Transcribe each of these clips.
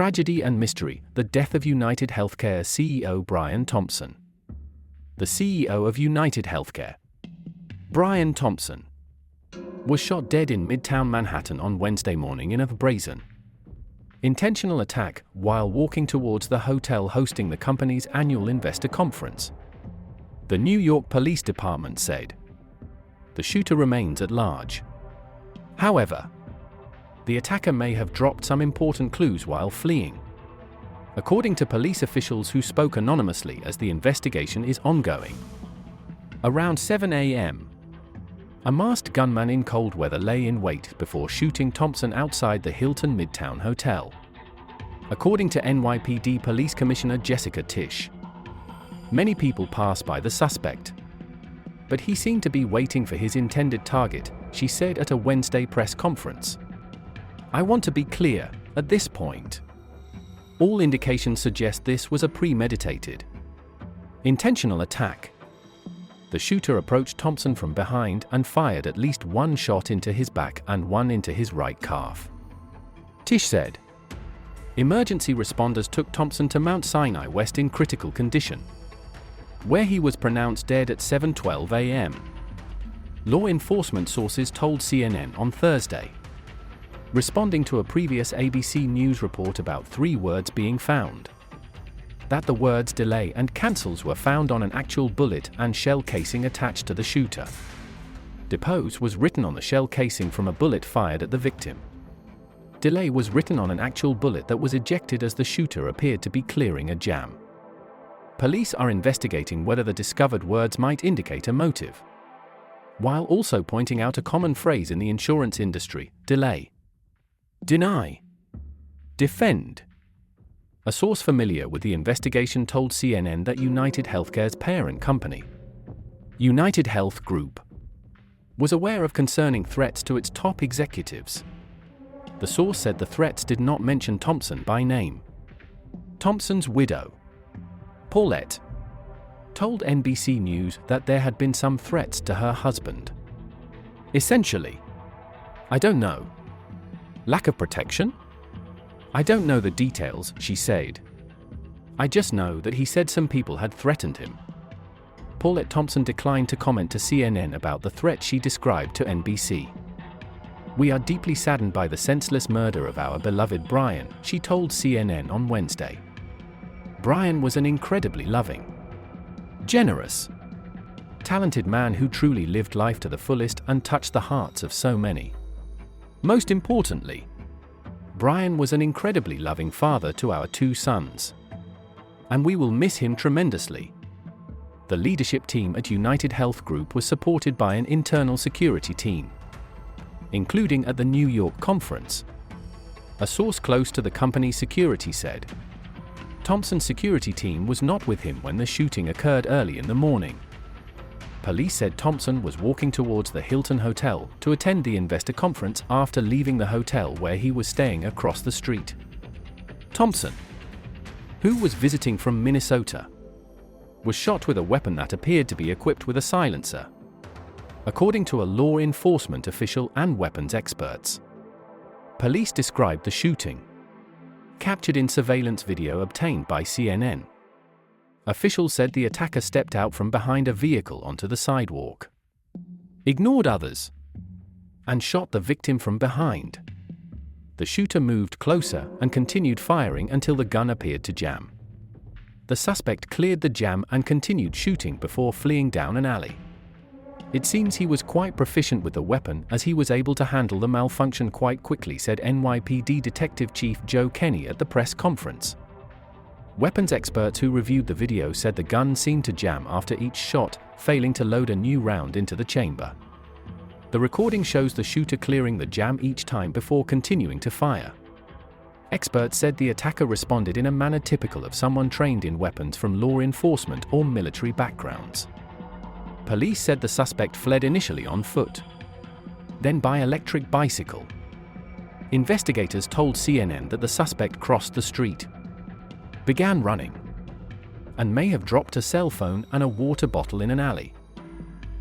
Tragedy and mystery, the death of UnitedHealthcare CEO Brian Thompson. The CEO of UnitedHealthcare, Brian Thompson, was shot dead in Midtown Manhattan on Wednesday morning in a brazen, intentional attack while walking towards the hotel hosting the company's annual investor conference. The New York Police Department said. The shooter remains at large. However, the attacker may have dropped some important clues while fleeing, according to police officials who spoke anonymously as the investigation is ongoing. Around 7 a.m., a masked gunman in cold weather lay in wait before shooting Thompson outside the Hilton Midtown Hotel, according to NYPD Police Commissioner Jessica Tisch. Many people passed by the suspect, but he seemed to be waiting for his intended target, she said at a Wednesday press conference. I want to be clear, at this point, all indications suggest this was a premeditated, intentional attack. The shooter approached Thompson from behind and fired at least one shot into his back and one into his right calf. Tisch said. Emergency responders took Thompson to Mount Sinai West in critical condition, where he was pronounced dead at 7:12 a.m. Law enforcement sources told CNN on Thursday, responding to a previous ABC News report about 3 words being found, that the words delay and cancels were found on an actual bullet and shell casing attached to the shooter. Depose was written on the shell casing from a bullet fired at the victim. Delay was written on an actual bullet that was ejected as the shooter appeared to be clearing a jam. Police are investigating whether the discovered words might indicate a motive, while also pointing out a common phrase in the insurance industry: delay, deny, defend. A source familiar with the investigation told CNN that UnitedHealthcare's parent company, UnitedHealth Group, was aware of concerning threats to its top executives. The source said the threats did not mention Thompson by name. Thompson's widow, Paulette, told NBC News that there had been some threats to her husband. Essentially, I don't know. Lack of protection? I don't know the details, she said. I just know that he said some people had threatened him. Paulette Thompson declined to comment to CNN about the threat she described to NBC. We are deeply saddened by the senseless murder of our beloved Brian, she told CNN on Wednesday. Brian was an incredibly loving, generous, talented man who truly lived life to the fullest and touched the hearts of so many. Most importantly, Brian was an incredibly loving father to our 2 sons. And we will miss him tremendously. The leadership team at UnitedHealth Group was supported by an internal security team, including at the New York conference. A source close to the company's security said. Thompson's security team was not with him when the shooting occurred early in the morning. Police said Thompson was walking towards the Hilton Hotel to attend the investor conference after leaving the hotel where he was staying across the street. Thompson, who was visiting from Minnesota, was shot with a weapon that appeared to be equipped with a silencer, according to a law enforcement official and weapons experts. Police described the shooting, captured in surveillance video obtained by CNN. Officials said the attacker stepped out from behind a vehicle onto the sidewalk, ignored others, and shot the victim from behind. The shooter moved closer and continued firing until the gun appeared to jam. The suspect cleared the jam and continued shooting before fleeing down an alley. It seems he was quite proficient with the weapon as he was able to handle the malfunction quite quickly, said NYPD Detective Chief Joe Kenny at the press conference. Weapons experts who reviewed the video said the gun seemed to jam after each shot, failing to load a new round into the chamber. The recording shows the shooter clearing the jam each time before continuing to fire. Experts said the attacker responded in a manner typical of someone trained in weapons from law enforcement or military backgrounds. Police said the suspect fled initially on foot, then by electric bicycle. Investigators told CNN that the suspect crossed the street, began running, and may have dropped a cell phone and a water bottle in an alley.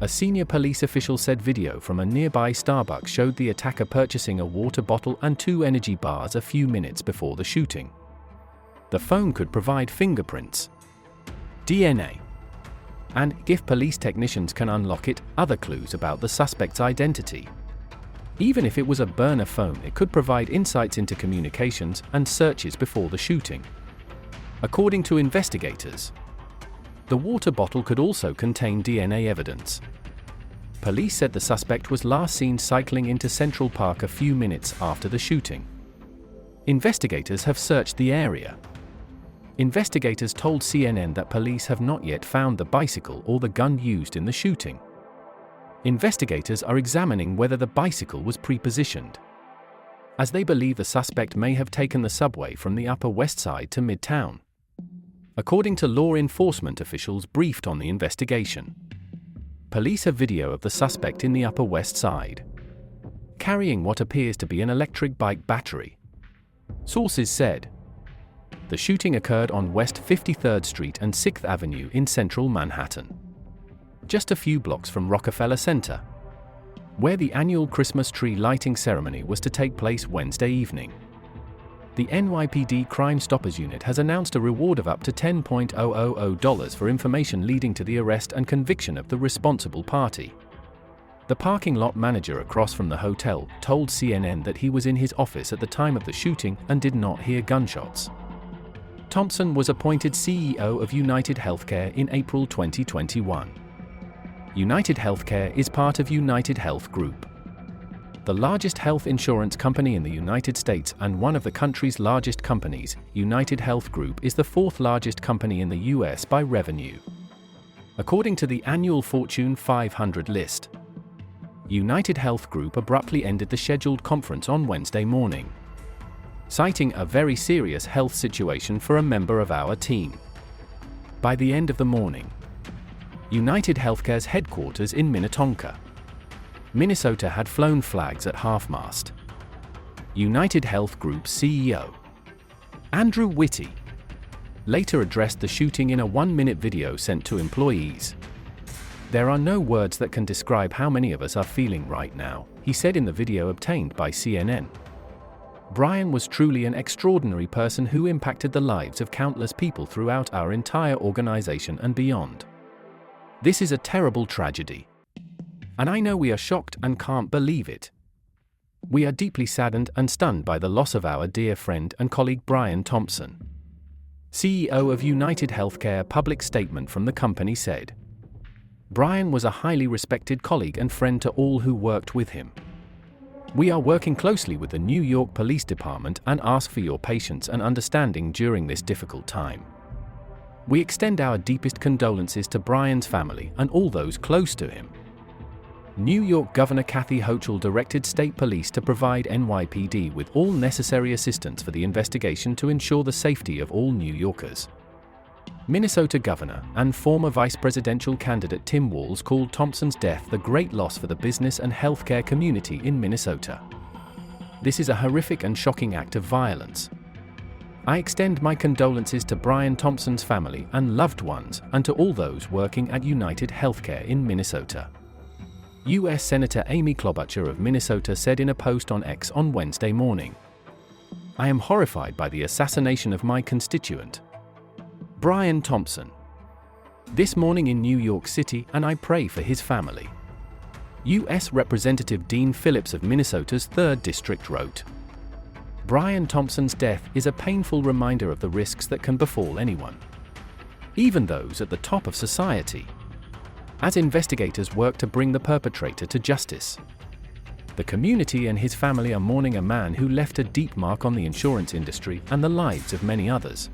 A senior police official said video from a nearby Starbucks showed the attacker purchasing a water bottle and 2 energy bars a few minutes before the shooting. The phone could provide fingerprints, DNA, and, if police technicians can unlock it, other clues about the suspect's identity. Even if it was a burner phone, it could provide insights into communications and searches before the shooting. According to investigators, the water bottle could also contain DNA evidence. Police said the suspect was last seen cycling into Central Park a few minutes after the shooting. Investigators have searched the area. Investigators told CNN that police have not yet found the bicycle or the gun used in the shooting. Investigators are examining whether the bicycle was pre-positioned, as they believe the suspect may have taken the subway from the Upper West Side to Midtown, according to law enforcement officials briefed on the investigation. Police have video of the suspect in the Upper West Side, carrying what appears to be an electric bike battery. Sources said the shooting occurred on West 53rd Street and 6th Avenue in central Manhattan, just a few blocks from Rockefeller Center, where the annual Christmas tree lighting ceremony was to take place Wednesday evening. The NYPD Crime Stoppers Unit has announced a reward of up to $10,000 for information leading to the arrest and conviction of the responsible party. The parking lot manager across from the hotel told CNN that he was in his office at the time of the shooting and did not hear gunshots. Thompson was appointed CEO of UnitedHealthcare in April 2021. UnitedHealthcare is part of UnitedHealth Group, the largest health insurance company in the United States and one of the country's largest companies. UnitedHealth Group is the fourth largest company in the U.S. by revenue, according to the annual Fortune 500 list. UnitedHealth Group abruptly ended the scheduled conference on Wednesday morning, citing a very serious health situation for a member of our team. By the end of the morning, UnitedHealthcare's headquarters in Minnetonka, Minnesota had flown flags at half-mast. UnitedHealth Group's CEO, Andrew Whitty, later addressed the shooting in a 1-minute video sent to employees. "There are no words that can describe how many of us are feeling right now," he said in the video obtained by CNN. "Brian was truly an extraordinary person who impacted the lives of countless people throughout our entire organization and beyond. This is a terrible tragedy, and I know we are shocked and can't believe it. We are deeply saddened and stunned by the loss of our dear friend and colleague Brian Thompson," CEO of UnitedHealthcare. Public statement from the company said. "Brian was a highly respected colleague and friend to all who worked with him. We are working closely with the New York Police Department and ask for your patience and understanding during this difficult time. We extend our deepest condolences to Brian's family and all those close to him." New York Governor Kathy Hochul directed state police to provide NYPD with all necessary assistance for the investigation to ensure the safety of all New Yorkers. Minnesota Governor and former vice presidential candidate Tim Walz called Thompson's death the great loss for the business and healthcare community in Minnesota. "This is a horrific and shocking act of violence. I extend my condolences to Brian Thompson's family and loved ones and to all those working at UnitedHealthcare in Minnesota," U.S. Senator Amy Klobuchar of Minnesota said in a post on X on Wednesday morning. "I am horrified by the assassination of my constituent, Brian Thompson, this morning in New York City, and I pray for his family," U.S. Representative Dean Phillips of Minnesota's 3rd District wrote. "Brian Thompson's death is a painful reminder of the risks that can befall anyone, even those at the top of society, as investigators work to bring the perpetrator to justice. The community and his family are mourning a man who left a deep mark on the insurance industry and the lives of many others."